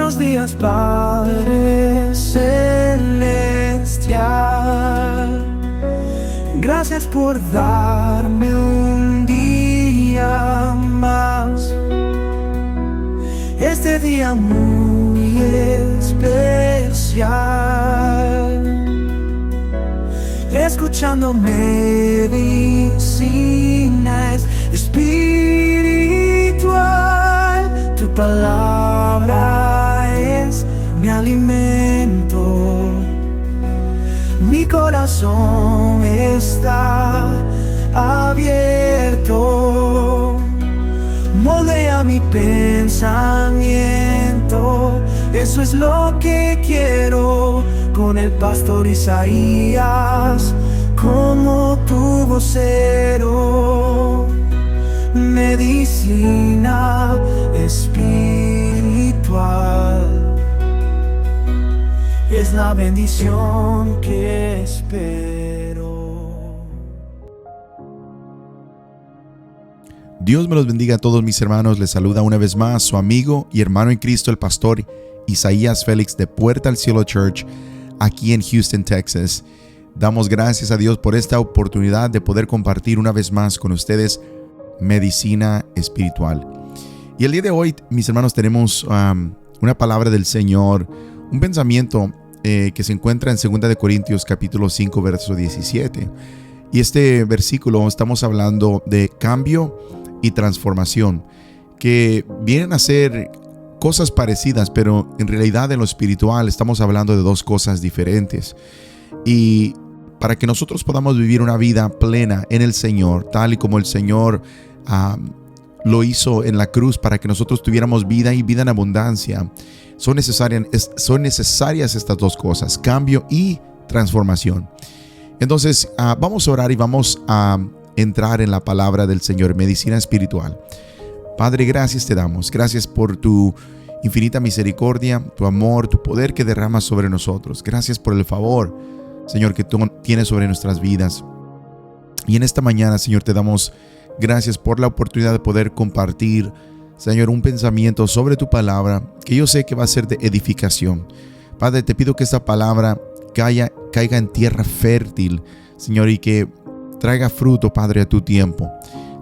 Buenos días, Padre Celestial. Gracias por darme un día más. Este día muy especial. Escuchando medicina espiritual. Tu palabra es mi alimento. Mi corazón está abierto. Moldea mi pensamiento. Eso es lo que quiero. Con el pastor Isaías como tu vocero. Medicina espiritual es la bendición que espero. Dios me los bendiga a todos mis hermanos. Les saluda una vez más su amigo y hermano en Cristo, el pastor Isaías Félix de Puerta al Cielo Church, aquí en Houston, Texas. Damos gracias a Dios por esta oportunidad de poder compartir una vez más con ustedes medicina espiritual. Y el día de hoy, mis hermanos, tenemos una palabra del Señor, un pensamiento que se encuentra en 2 de Corintios capítulo 5, verso 17. Y este versículo estamos hablando de cambio y transformación, que vienen a ser cosas parecidas, pero en realidad en lo espiritual estamos hablando de dos cosas diferentes. Y para que nosotros podamos vivir una vida plena en el Señor, tal y como el Señor lo hizo en la cruz, para que nosotros tuviéramos vida y vida en abundancia, son necesarias estas dos cosas, cambio y transformación. Entonces vamos a orar y vamos a entrar en la palabra del Señor, medicina espiritual. Padre, gracias te damos. Gracias por tu infinita misericordia, tu amor, tu poder que derramas sobre nosotros. Gracias por el favor, Señor, que tú tienes sobre nuestras vidas. Y en esta mañana, Señor, te damos gracias por la oportunidad de poder compartir, Señor, un pensamiento sobre tu palabra, que yo sé que va a ser de edificación. Padre, te pido que esta palabra caiga en tierra fértil, Señor, y que traiga fruto, Padre, a tu tiempo.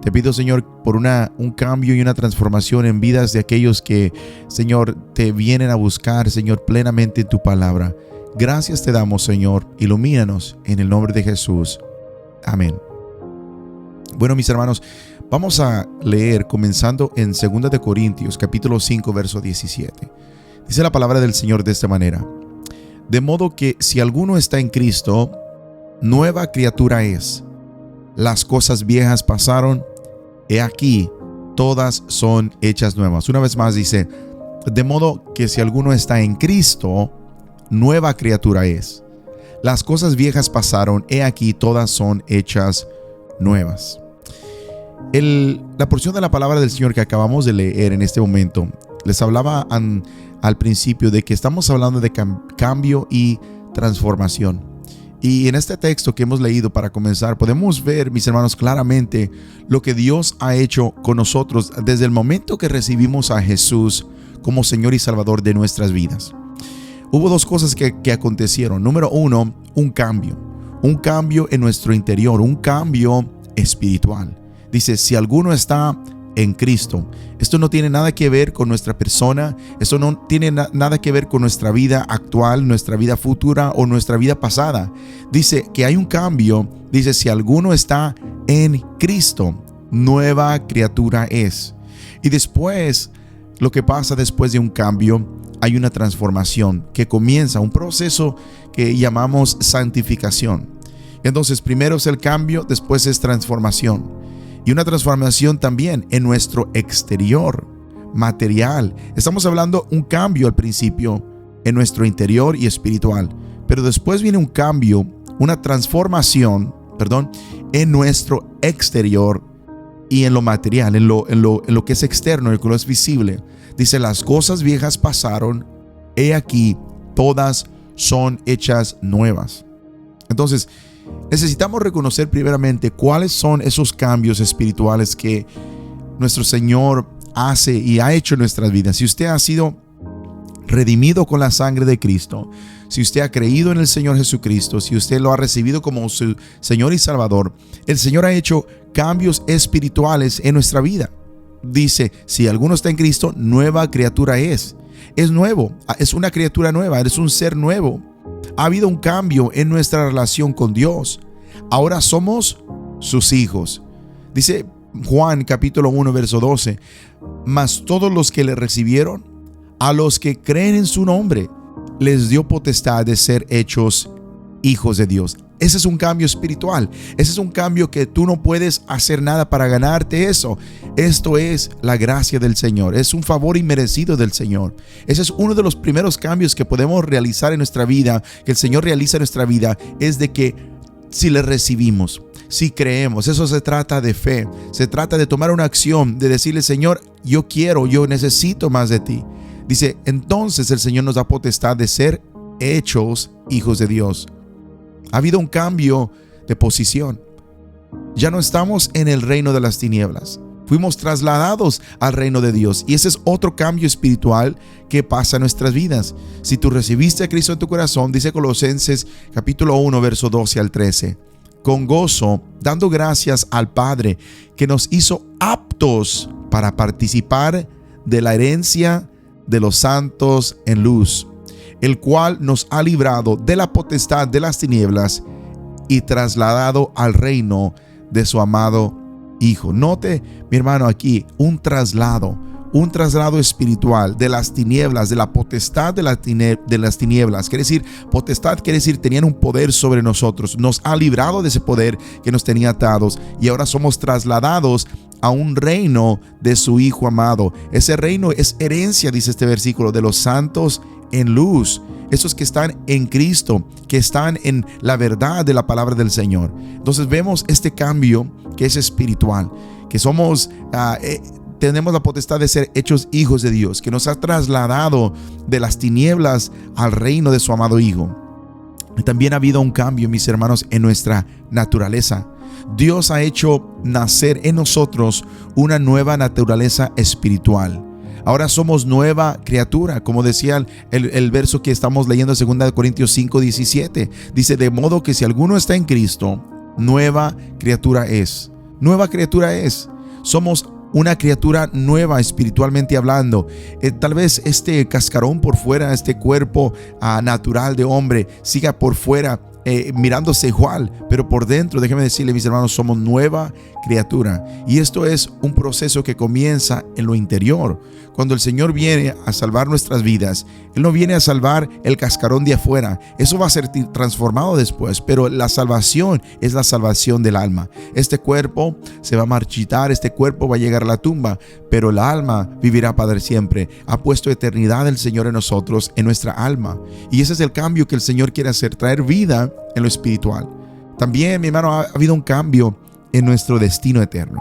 Te pido, Señor, por un cambio y una transformación en vidas de aquellos que, Señor, te vienen a buscar, Señor, plenamente en tu palabra. Gracias te damos, Señor. Ilumínanos en el nombre de Jesús. Amén. Bueno, mis hermanos, vamos a leer comenzando en 2 de Corintios, capítulo 5, verso 17. Dice la palabra del Señor de esta manera: de modo que si alguno está en Cristo, nueva criatura es. Las cosas viejas pasaron, he aquí, todas son hechas nuevas. Una vez más dice, de modo que si alguno está en Cristo, nueva criatura es. Las cosas viejas pasaron, he aquí, todas son hechas nuevas. La porción de la palabra del Señor que acabamos de leer en este momento, les hablaba al principio de que estamos hablando de cambio y transformación. Y en este texto que hemos leído para comenzar, podemos ver, mis hermanos, claramente lo que Dios ha hecho con nosotros desde el momento que recibimos a Jesús como Señor y Salvador de nuestras vidas. Hubo dos cosas que acontecieron. Número uno, un cambio en nuestro interior, un cambio espiritual. Dice, si alguno está en Cristo, esto no tiene nada que ver con nuestra persona, esto no tiene nada que ver con nuestra vida actual, nuestra vida futura o nuestra vida pasada. Dice que hay un cambio. Dice, si alguno está en Cristo, nueva criatura es. Y después, lo que pasa después de un cambio, hay una transformación que comienza, un proceso que llamamos santificación. Entonces, primero es el cambio, después es transformación. Y una transformación también en nuestro exterior, material. Estamos hablando un cambio al principio en nuestro interior y espiritual. Pero después viene un cambio, una transformación, en nuestro exterior y en lo material, en lo que es externo, en lo que es visible. Dice, las cosas viejas pasaron, he aquí, todas son hechas nuevas. Entonces, necesitamos reconocer primeramente cuáles son esos cambios espirituales que nuestro Señor hace y ha hecho en nuestras vidas. Si usted ha sido redimido con la sangre de Cristo, si usted ha creído en el Señor Jesucristo, si usted lo ha recibido como su Señor y Salvador, el Señor ha hecho cambios espirituales en nuestra vida. Dice, si alguno está en Cristo, nueva criatura es. Es nuevo, es una criatura nueva, eres un ser nuevo. Ha habido un cambio en nuestra relación con Dios. Ahora somos sus hijos. Dice Juan capítulo 1 verso 12, mas todos los que le recibieron, a los que creen en su nombre, les dio potestad de ser hechos hijos de Dios. Ese es un cambio espiritual. Ese es un cambio que tú no puedes hacer nada para ganarte eso. Esto es la gracia del Señor. Es un favor inmerecido del Señor. Ese es uno de los primeros cambios que podemos realizar en nuestra vida, que el Señor realiza en nuestra vida, es de que si le recibimos, si creemos, eso se trata de fe. Se trata de tomar una acción, de decirle, Señor, yo quiero, yo necesito más de ti. Dice, entonces el Señor nos da potestad de ser hechos hijos de Dios. Ha habido un cambio de posición. Ya no estamos en el reino de las tinieblas. Fuimos trasladados al reino de Dios. Y ese es otro cambio espiritual que pasa en nuestras vidas. Si tú recibiste a Cristo en tu corazón, dice Colosenses capítulo 1, verso 12 al 13. Con gozo, dando gracias al Padre que nos hizo aptos para participar de la herencia de los santos en luz, el cual nos ha librado de la potestad de las tinieblas y trasladado al reino de su amado Hijo. Note, mi hermano, aquí un traslado espiritual de las tinieblas, de la potestad de las tinieblas. Quiere decir, potestad quiere decir tenían un poder sobre nosotros. Nos ha librado de ese poder que nos tenía atados y ahora somos trasladados a un reino de su Hijo amado. Ese reino es herencia, dice este versículo, de los santos en luz. Esos que están en Cristo, que están en la verdad de la palabra del Señor. Entonces vemos este cambio que es espiritual, que somos tenemos la potestad de ser hechos hijos de Dios, que nos ha trasladado de las tinieblas al reino de su amado Hijo. Y también ha habido un cambio, mis hermanos, en nuestra naturaleza. Dios ha hecho nacer en nosotros una nueva naturaleza espiritual. Ahora somos nueva criatura, como decía el verso que estamos leyendo en 2 Corintios 5, 17. Dice, de modo que si alguno está en Cristo, nueva criatura es. Nueva criatura es. Somos una criatura nueva espiritualmente hablando. Tal vez este cascarón por fuera, este cuerpo natural de hombre, siga por fuera mirándose igual, pero por dentro, déjenme decirle, mis hermanos, somos nueva criatura. Y esto es un proceso que comienza en lo interior. Cuando el Señor viene a salvar nuestras vidas, Él no viene a salvar el cascarón de afuera. Eso va a ser transformado después, pero la salvación es la salvación del alma. Este cuerpo se va a marchitar, este cuerpo va a llegar a la tumba, pero el alma vivirá para siempre. Ha puesto eternidad el Señor en nosotros, en nuestra alma. Y ese es el cambio que el Señor quiere hacer, traer vida en lo espiritual. También, mi hermano, ha habido un cambio en nuestro destino eterno.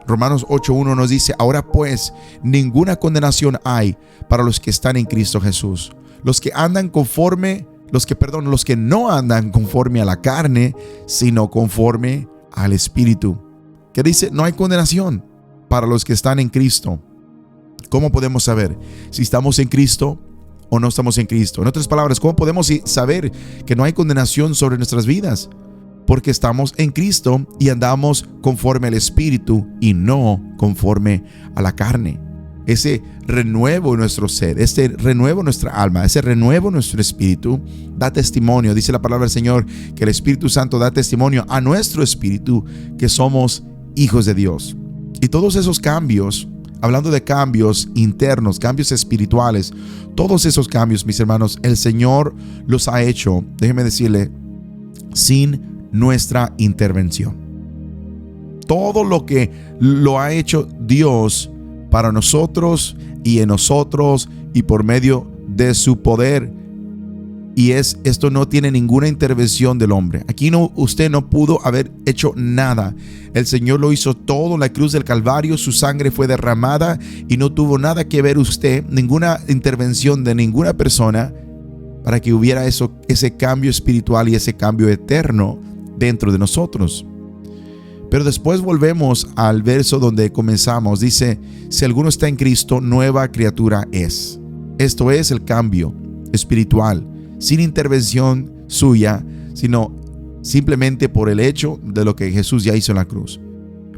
Romanos 8:1 nos dice, ahora pues, ninguna condenación hay para los que están en Cristo Jesús. Los que no andan conforme a la carne, sino conforme al Espíritu. Que dice, no hay condenación para los que están en Cristo. ¿Cómo podemos saber si estamos en Cristo o no estamos en Cristo? En otras palabras, ¿cómo podemos saber que no hay condenación sobre nuestras vidas? Porque estamos en Cristo y andamos conforme al Espíritu y no conforme a la carne. Ese renuevo en nuestro ser, ese renuevo en nuestra alma, ese renuevo en nuestro espíritu da testimonio. Dice la palabra del Señor que el Espíritu Santo da testimonio a nuestro espíritu que somos hijos de Dios. Y todos esos cambios, hablando de cambios internos, cambios espirituales, todos esos cambios, mis hermanos, el Señor los ha hecho, déjeme decirle, sin nuestra intervención. Todo lo que lo ha hecho Dios para nosotros y en nosotros y por medio de su poder. Y esto no tiene ninguna intervención del hombre. Aquí usted no pudo haber hecho nada. El Señor lo hizo todo en la cruz del Calvario. Su sangre fue derramada y no tuvo nada que ver usted, ninguna intervención de ninguna persona para que hubiera ese cambio espiritual y ese cambio eterno dentro de nosotros. Pero después volvemos al verso donde comenzamos. Dice, si alguno está en Cristo, nueva criatura es. Esto es el cambio espiritual, sin intervención suya, sino simplemente por el hecho de lo que Jesús ya hizo en la cruz.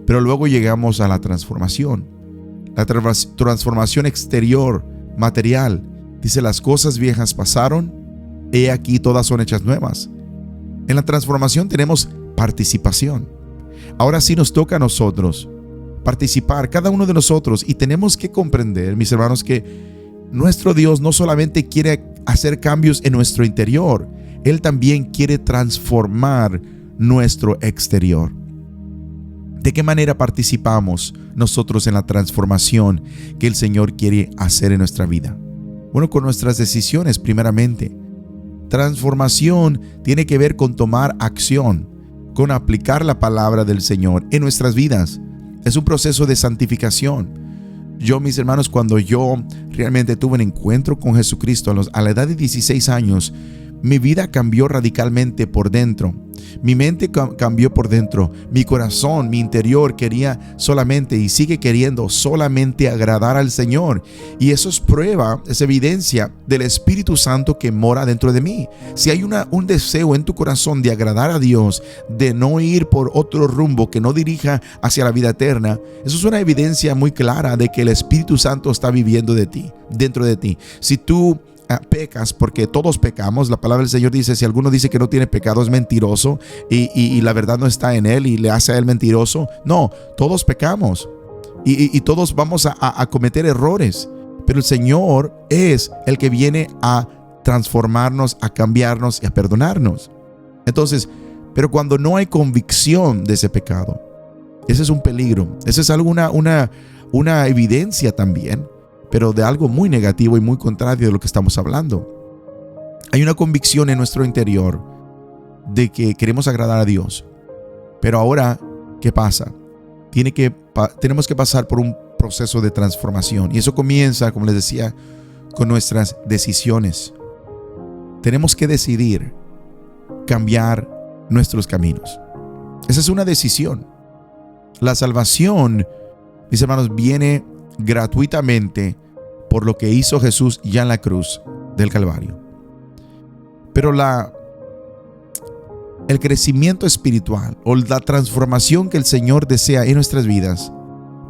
Pero luego llegamos a la transformación. La transformación exterior, material. Dice, las cosas viejas pasaron, he aquí todas son hechas nuevas. En la transformación tenemos participación. Ahora sí nos toca a nosotros participar, cada uno de nosotros, y tenemos que comprender, mis hermanos, que nuestro Dios no solamente quiere hacer cambios en nuestro interior, Él también quiere transformar nuestro exterior. ¿De qué manera participamos nosotros en la transformación que el Señor quiere hacer en nuestra vida? Bueno, con nuestras decisiones primeramente. Transformación tiene que ver con tomar acción, con aplicar la palabra del Señor en nuestras vidas. Es un proceso de santificación. Yo, mis hermanos, cuando yo realmente tuve un encuentro con Jesucristo a la edad de 16 años, mi vida cambió radicalmente por dentro. Mi mente cambió por dentro. Mi corazón, mi interior quería solamente y sigue queriendo solamente agradar al Señor. Y eso es prueba, es evidencia del Espíritu Santo que mora dentro de mí. Si hay un deseo en tu corazón de agradar a Dios, de no ir por otro rumbo que no dirija hacia la vida eterna, eso es una evidencia muy clara de que el Espíritu Santo está viviendo dentro de ti. Si tú pecas, porque todos pecamos, la palabra del Señor dice, si alguno dice que no tiene pecado es mentiroso y la verdad no está en él y le hace a él mentiroso. No, todos pecamos y todos vamos a cometer errores, pero el Señor es el que viene a transformarnos, a cambiarnos y a perdonarnos. Entonces, pero cuando no hay convicción de ese pecado, ese es un peligro, esa es una evidencia también, pero de algo muy negativo y muy contrario de lo que estamos hablando. Hay una convicción en nuestro interior de que queremos agradar a Dios. Pero ahora, ¿qué pasa? Tenemos que pasar por un proceso de transformación. Y eso comienza, como les decía, con nuestras decisiones. Tenemos que decidir cambiar nuestros caminos. Esa es una decisión. La salvación, mis hermanos, viene gratuitamente por lo que hizo Jesús ya en la cruz del Calvario. Pero el crecimiento espiritual o la transformación que el Señor desea en nuestras vidas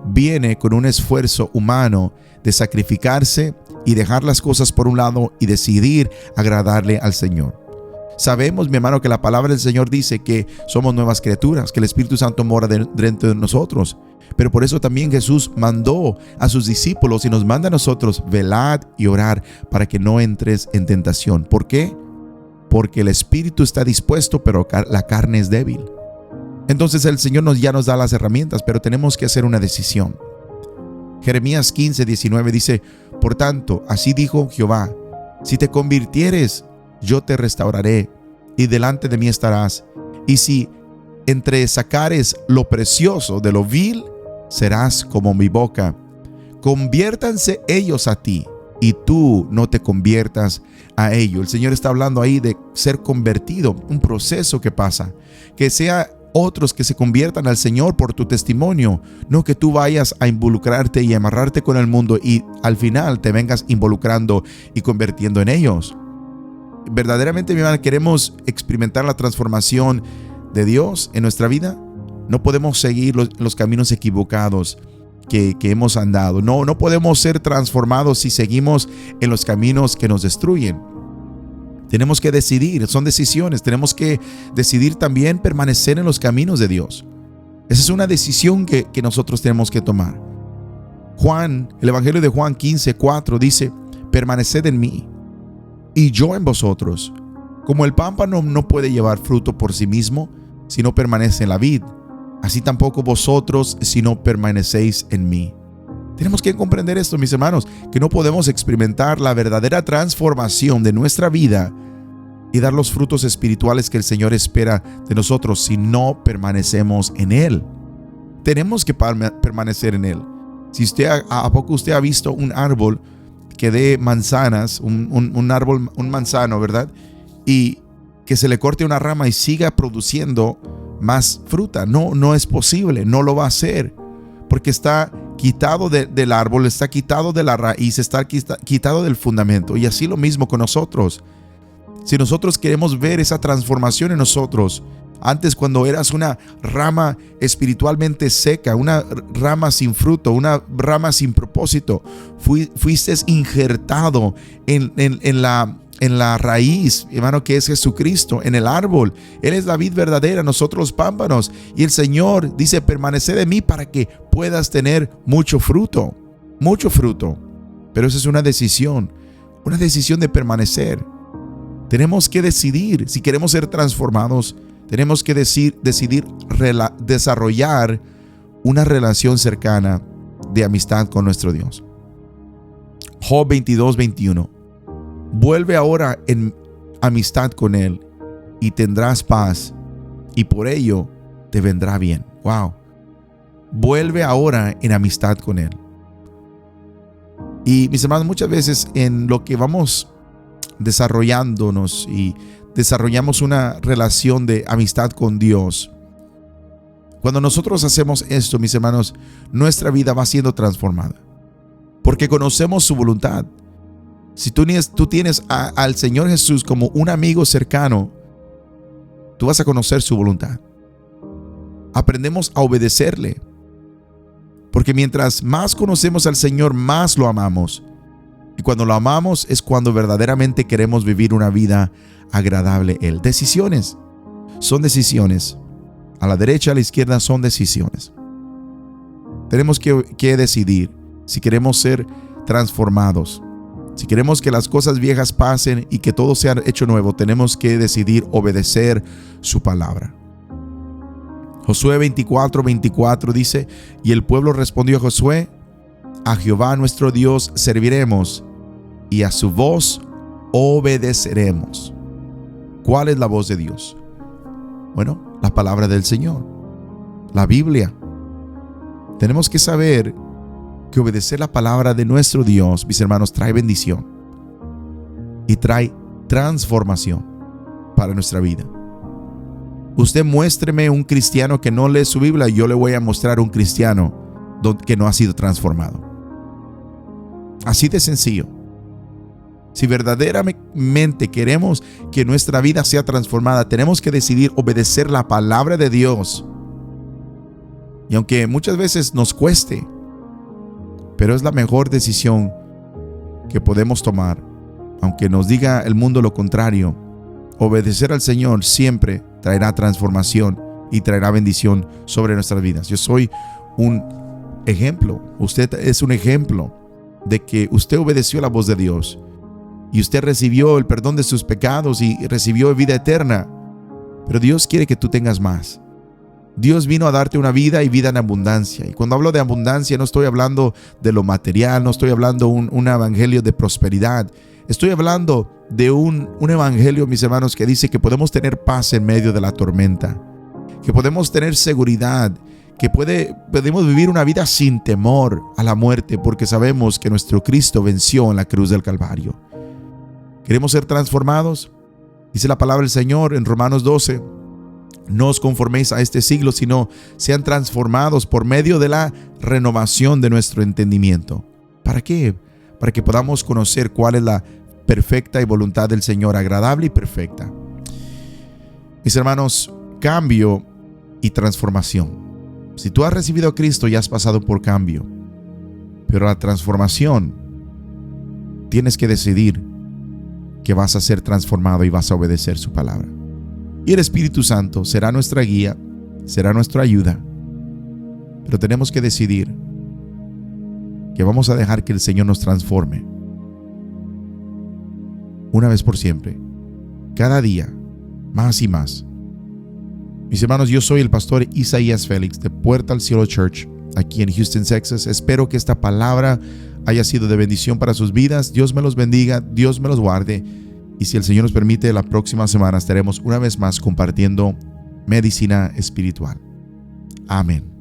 viene con un esfuerzo humano de sacrificarse y dejar las cosas por un lado y decidir agradarle al Señor. Sabemos, mi hermano, que la palabra del Señor dice que somos nuevas criaturas, que el Espíritu Santo mora dentro de nosotros. Pero por eso también Jesús mandó a sus discípulos y nos manda a nosotros: velad y orad para que no entres en tentación. ¿Por qué? Porque el espíritu está dispuesto, pero la carne es débil. Entonces el Señor ya nos da las herramientas, pero tenemos que hacer una decisión. Jeremías 15:19 dice: por tanto, así dijo Jehová, si te convirtieres, yo te restauraré y delante de mí estarás. Y si entresacares lo precioso de lo vil, serás como mi boca. Conviértanse ellos a ti y tú no te conviertas a ellos. El Señor está hablando ahí de ser convertido, un proceso que pasa. Que sea otros que se conviertan al Señor por tu testimonio, no que tú vayas a involucrarte y amarrarte con el mundo y al final te vengas involucrando y convirtiendo en ellos. Verdaderamente, mi hermano, queremos experimentar la transformación de Dios en nuestra vida. No podemos seguir los caminos equivocados que hemos andado. No podemos ser transformados si seguimos en los caminos que nos destruyen. Tenemos que decidir, son decisiones. Tenemos que decidir también permanecer en los caminos de Dios. Esa es una decisión que nosotros tenemos que tomar. El Evangelio de Juan 15:4 dice: permaneced en mí y yo en vosotros. Como el pámpano no puede llevar fruto por sí mismo si no permanece en la vid, así tampoco vosotros si no permanecéis en mí. Tenemos que comprender esto, mis hermanos, que no podemos experimentar la verdadera transformación de nuestra vida y dar los frutos espirituales que el Señor espera de nosotros si no permanecemos en Él. Tenemos que permanecer en Él. Si ¿a poco usted ha visto un árbol que dé manzanas, un manzano, ¿verdad? Y que se le corte una rama y siga produciendo más fruta? No es posible, no lo va a hacer, porque está quitado del árbol, está quitado de la raíz, está quitado del fundamento. Y así lo mismo con nosotros. Si nosotros queremos ver esa transformación en nosotros, antes cuando eras una rama espiritualmente seca, una rama sin fruto, una rama sin propósito, fuiste injertado en la raíz, hermano, que es Jesucristo, en el árbol. Él es la vid verdadera, nosotros los pámpanos. Y el Señor dice: permanece de mí para que puedas tener mucho fruto. Mucho fruto. Pero esa es una decisión de permanecer. Tenemos que decidir si queremos ser transformados. Tenemos que decidir desarrollar una relación cercana de amistad con nuestro Dios. Job 22:21. Vuelve ahora en amistad con Él y tendrás paz, y por ello te vendrá bien. Wow. Vuelve ahora en amistad con Él. Y mis hermanos, muchas veces en lo que vamos desarrollándonos y desarrollamos una relación de amistad con Dios, cuando nosotros hacemos esto, mis hermanos, nuestra vida va siendo transformada, porque conocemos su voluntad. Si tú tienes al Señor Jesús como un amigo cercano, tú vas a conocer su voluntad. Aprendemos a obedecerle, porque mientras más conocemos al Señor, más lo amamos. Y cuando lo amamos es cuando verdaderamente queremos vivir una vida agradable a Él. Decisiones. Son decisiones. A la derecha, a la izquierda son decisiones. Tenemos que decidir si queremos ser transformados. Si queremos que las cosas viejas pasen y que todo sea hecho nuevo, tenemos que decidir obedecer su palabra. Josué 24:24 dice: y el pueblo respondió a Josué: a Jehová nuestro Dios serviremos y a su voz obedeceremos. ¿Cuál es la voz de Dios? Bueno, la palabra del Señor, la Biblia. Tenemos que saber que obedecer la palabra de nuestro Dios, mis hermanos, trae bendición y trae transformación para nuestra vida. Usted muéstreme un cristiano que no lee su Biblia y yo le voy a mostrar un cristiano que no ha sido transformado. Así de sencillo. Si verdaderamente queremos que nuestra vida sea transformada, tenemos que decidir obedecer la palabra de Dios. Y aunque muchas veces nos cueste, pero es la mejor decisión que podemos tomar. Aunque nos diga el mundo lo contrario, obedecer al Señor siempre traerá transformación y traerá bendición sobre nuestras vidas. Yo soy un ejemplo. Usted es un ejemplo de que usted obedeció la voz de Dios y usted recibió el perdón de sus pecados y recibió vida eterna. Pero Dios quiere que tú tengas más. Dios vino a darte una vida y vida en abundancia. Y cuando hablo de abundancia, no estoy hablando de lo material, no estoy hablando de un evangelio de prosperidad. Estoy hablando de un evangelio, mis hermanos, que dice que podemos tener paz en medio de la tormenta, que podemos tener seguridad, que podemos vivir una vida sin temor a la muerte, porque sabemos que nuestro Cristo venció en la cruz del Calvario. ¿Queremos ser transformados? Dice la palabra del Señor en Romanos 12. No os conforméis a este siglo, sino sean transformados por medio de la renovación de nuestro entendimiento. ¿Para qué? Para que podamos conocer cuál es la perfecta y voluntad del Señor, agradable y perfecta. Mis hermanos, cambio y transformación. Si tú has recibido a Cristo, ya has pasado por cambio. Pero la transformación, tienes que decidir que vas a ser transformado y vas a obedecer su palabra. Y el Espíritu Santo será nuestra guía, será nuestra ayuda. Pero tenemos que decidir que vamos a dejar que el Señor nos transforme. Una vez por siempre. Cada día, más y más. Mis hermanos, yo soy el pastor Isaías Félix de Puerta al Cielo Church, aquí en Houston, Texas. Espero que esta palabra haya sido de bendición para sus vidas. Dios me los bendiga, Dios me los guarde. Y si el Señor nos permite, la próxima semana estaremos una vez más compartiendo medicina espiritual. Amén.